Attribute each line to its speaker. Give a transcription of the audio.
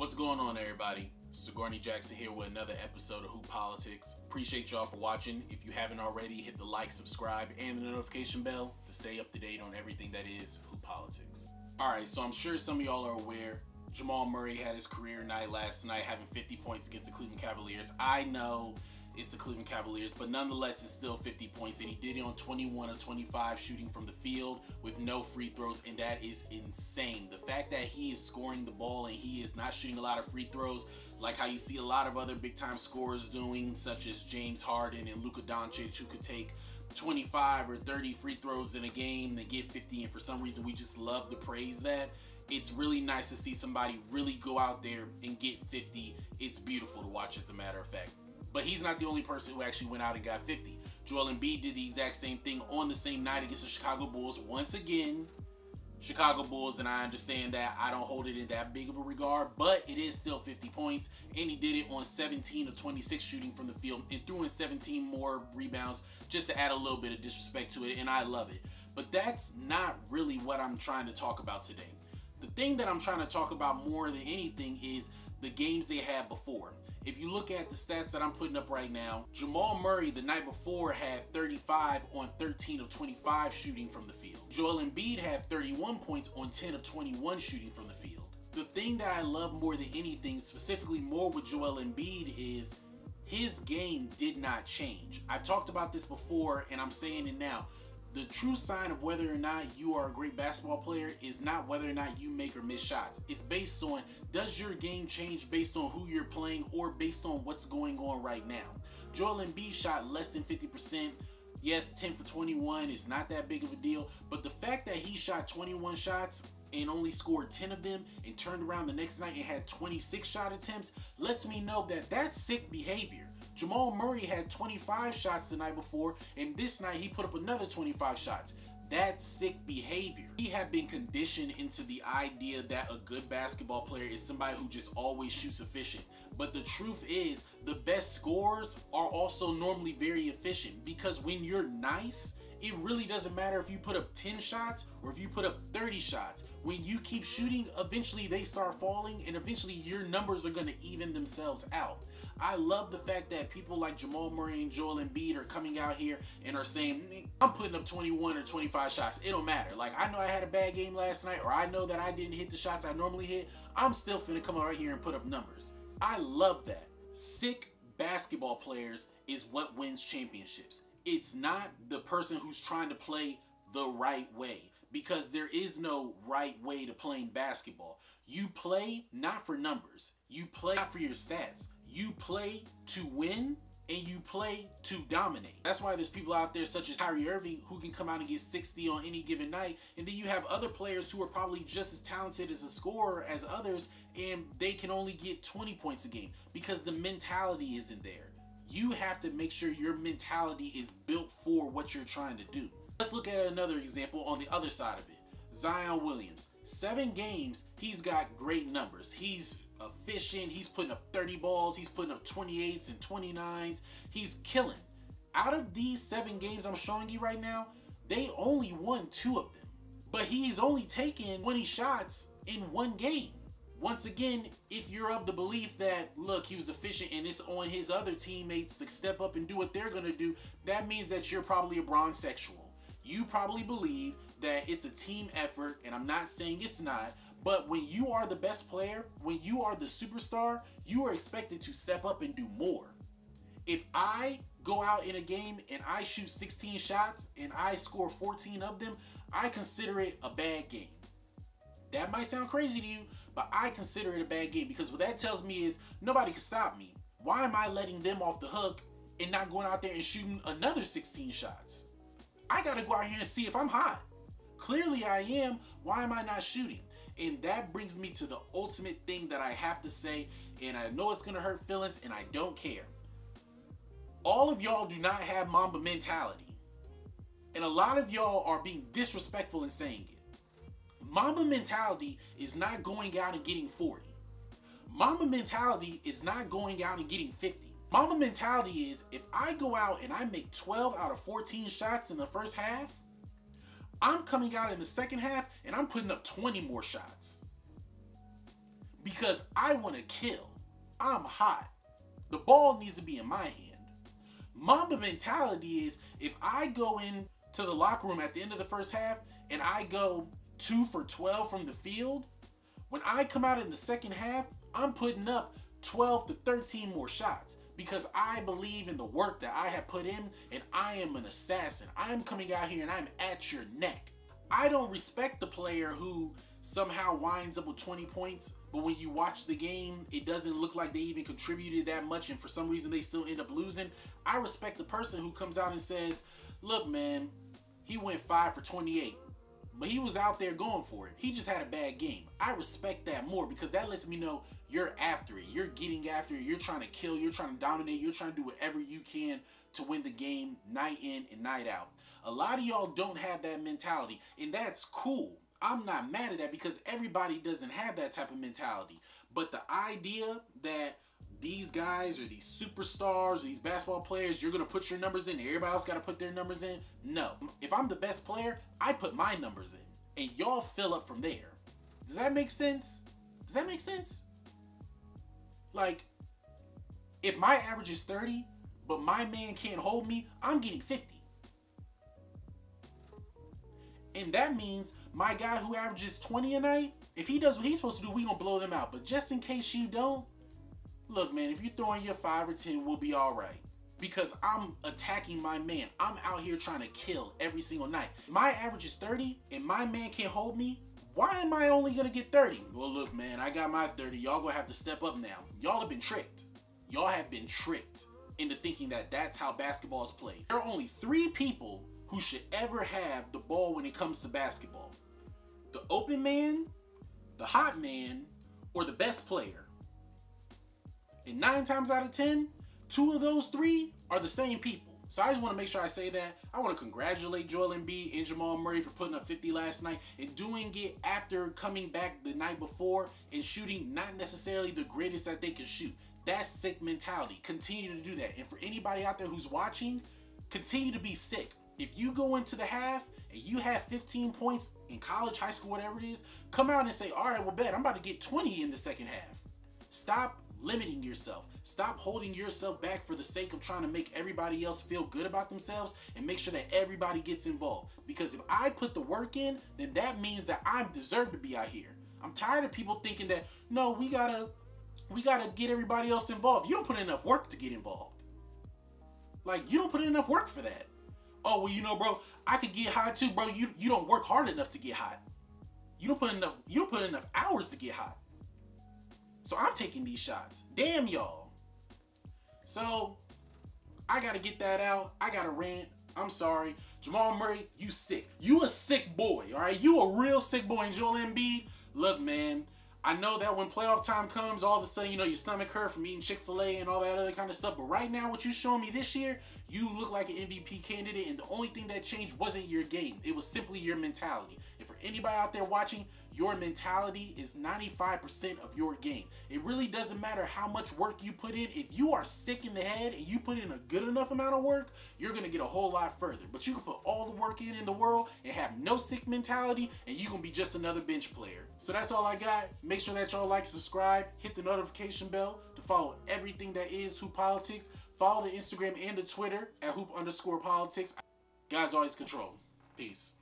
Speaker 1: What's going on, everybody? Sigourney Jackson here with another episode of Hoop Politics. Appreciate y'all for watching. If you haven't already, hit the like, subscribe, and the notification bell to stay up to date on everything that is Hoop Politics. Alright, so I'm sure some of y'all are aware, Jamal Murray had his career night last night, having 50 points against the Cleveland Cavaliers. I know it's the Cleveland Cavaliers, but nonetheless, it's still 50 points, and he did it on 21 of 25 shooting from the field with no free throws, and that is insane. The fact that he is scoring the ball and he is not shooting a lot of free throws, like how you see a lot of other big-time scorers doing, such as James Harden and Luka Doncic, who could take 25 or 30 free throws in a game and get 50, and for some reason we just love to praise that. It's really nice to see somebody really go out there and get 50. It's beautiful to watch, as a matter of fact. But he's not the only person who actually went out and got 50. Joel Embid did the exact same thing on the same night against the Chicago Bulls. Once again, Chicago Bulls, and I understand that I don't hold it in that big of a regard, but it is still 50 points, and he did it on 17 of 26 shooting from the field and threw in 17 more rebounds just to add a little bit of disrespect to it, and I love it. But that's not really what I'm trying to talk about today. The thing that I'm trying to talk about more than anything is the games they had before. If you look at the stats that I'm putting up right now, Jamal Murray the night before had 35 on 13 of 25 shooting from the field. Joel Embid had 31 points on 10 of 21 shooting from the field. The thing that I love more than anything, specifically more with Joel Embid, is his game did not change. I've talked about this before and I'm saying it now. The true sign of whether or not you are a great basketball player is not whether or not you make or miss shots. It's based on, does your game change based on who you're playing or based on what's going on right now? Joel Embid shot less than 50%. Yes, 10 for 21 is not that big of a deal, but the fact that he shot 21 shots and only scored 10 of them and turned around the next night and had 26 shot attempts lets me know that that's sick behavior. Jamal Murray had 25 shots the night before, and this night he put up another 25 shots. That's sick behavior. He had been conditioned into the idea that a good basketball player is somebody who just always shoots efficient. But the truth is, the best scorers are also normally very efficient, because when you're nice, it really doesn't matter if you put up 10 shots or if you put up 30 shots. When you keep shooting, eventually they start falling, and eventually your numbers are going to even themselves out. I love the fact that people like Jamal Murray and Joel Embid are coming out here and are saying, I'm putting up 21 or 25 shots. It don't matter. Like, I know I had a bad game last night, or I know that I didn't hit the shots I normally hit. I'm still finna come out right here and put up numbers. I love that. Sick basketball players is what wins championships. It's not the person who's trying to play the right way, because there is no right way to playing basketball. You play not for numbers. You play not for your stats. You play to win, and you play to dominate. That's why there's people out there such as Kyrie Irving who can come out and get 60 on any given night, and then you have other players who are probably just as talented as a scorer as others, and they can only get 20 points a game because the mentality isn't there. You have to make sure your mentality is built for what you're trying to do. Let's look at another example on the other side of it. Zion Williams. 7 games, he's got great numbers. He's efficient. He's putting up 30 balls. He's putting up 28s and 29s. He's killing. Out of these 7 games I'm showing you right now, they only won 2 of them. But he's only taken 20 shots in 1 game. Once again, if you're of the belief that, look, he was efficient and it's on his other teammates to step up and do what they're going to do, that means that you're probably a bronzexual. You probably believe that it's a team effort, and I'm not saying it's not, but when you are the best player, when you are the superstar, you are expected to step up and do more. If I go out in a game and I shoot 16 shots and I score 14 of them, I consider it a bad game. That might sound crazy to you, but I consider it a bad game, because what that tells me is nobody can stop me. Why am I letting them off the hook and not going out there and shooting another 16 shots? I gotta go out here and see if I'm hot. Clearly I am. Why am I not shooting? And that brings me to the ultimate thing that I have to say, and I know it's gonna hurt feelings, and I don't care. All of y'all do not have Mamba mentality. And a lot of y'all are being disrespectful in saying it. Mamba mentality is not going out and getting 40. Mamba mentality is not going out and getting 50. Mamba mentality is, if I go out and I make 12 out of 14 shots in the first half, I'm coming out in the second half and I'm putting up 20 more shots. because I want to kill. I'm hot. The ball needs to be in my hand. Mamba mentality is, if I go into the locker room at the end of the first half and I go 2 for 12 from the field, when I come out in the second half, I'm putting up 12 to 13 more shots because I believe in the work that I have put in, and I am an assassin. I'm coming out here and I'm at your neck. I don't respect the player who somehow winds up with 20 points, but when you watch the game, it doesn't look like they even contributed that much, and for some reason they still end up losing. I respect the person who comes out and says, look, man, he went 5 for 28, but he was out there going for it. He just had a bad game. I respect that more because that lets me know you're after it. You're getting after it. You're trying to kill. You're trying to dominate. You're trying to do whatever you can to win the game night in and night out. A lot of y'all don't have that mentality, and that's cool. I'm not mad at that because everybody doesn't have that type of mentality. But the idea that these guys or these superstars or these basketball players, you're going to put your numbers in, everybody else got to put their numbers in. No. If I'm the best player, I put my numbers in, and y'all fill up from there. Does that make sense? Does that make sense? Like, if my average is 30, but my man can't hold me, I'm getting 50. And that means my guy who averages 20 a night, if he does what he's supposed to do, we gonna blow them out. But just in case you don't, look, man, if you're throwing your 5 or 10, we'll be all right. Because I'm attacking my man. I'm out here trying to kill every single night. My average is 30 and my man can't hold me. Why am I only gonna get 30? Well, look, man, I got my 30. Y'all gonna have to step up now. Y'all have been tricked. Y'all have been tricked into thinking that that's how basketball is played. There are only 3 people who should ever have the ball when it comes to basketball: the open man, the hot man, or the best player. And 9 times out of 10, 2 of those 3 are the same people. So I just want to make sure I say that. I want to congratulate Joel Embid and Jamal Murray for putting up 50 last night and doing it after coming back the night before and shooting not necessarily the greatest that they can shoot. That's sick mentality. Continue to do that. And for anybody out there who's watching, continue to be sick. If you go into the half and you have 15 points in college, high school, whatever it is, come out and say, all right, well, bet I'm about to get 20 in the second half. Stop limiting yourself. Stop holding yourself back for the sake of trying to make everybody else feel good about themselves, and make sure that everybody gets involved. Because if I put the work in, then that means that I deserve to be out here. I'm tired of people thinking that, no, we gotta get everybody else involved. You don't put in enough work to get involved. Like, you don't put in enough work for that. Oh, well, you know, bro, I could get hot too, bro. You don't work hard enough to get hot. You don't put enough hours to get hot. So I'm taking these shots. Damn y'all. So I gotta get that out. I gotta rant. I'm sorry. Jamal Murray, you sick. You a sick boy, all right? You a real sick boy. And Joel Embid, look, man, I know that when playoff time comes, all of a sudden, you know, your stomach hurt from eating Chick-fil-A and all that other kind of stuff. But right now, what you showing me this year, you look like an MVP candidate, and the only thing that changed wasn't your game. It was simply your mentality. And for anybody out there watching, your mentality is 95% of your game. It really doesn't matter how much work you put in. If you are sick in the head and you put in a good enough amount of work, you're going to get a whole lot further. But you can put all the work in the world and have no sick mentality, and you're going to be just another bench player. So that's all I got. Make sure that y'all like, subscribe, hit the notification bell to follow everything that is Hoop Politics. Follow the Instagram and the Twitter at Hoop_Politics. God's always control. Peace.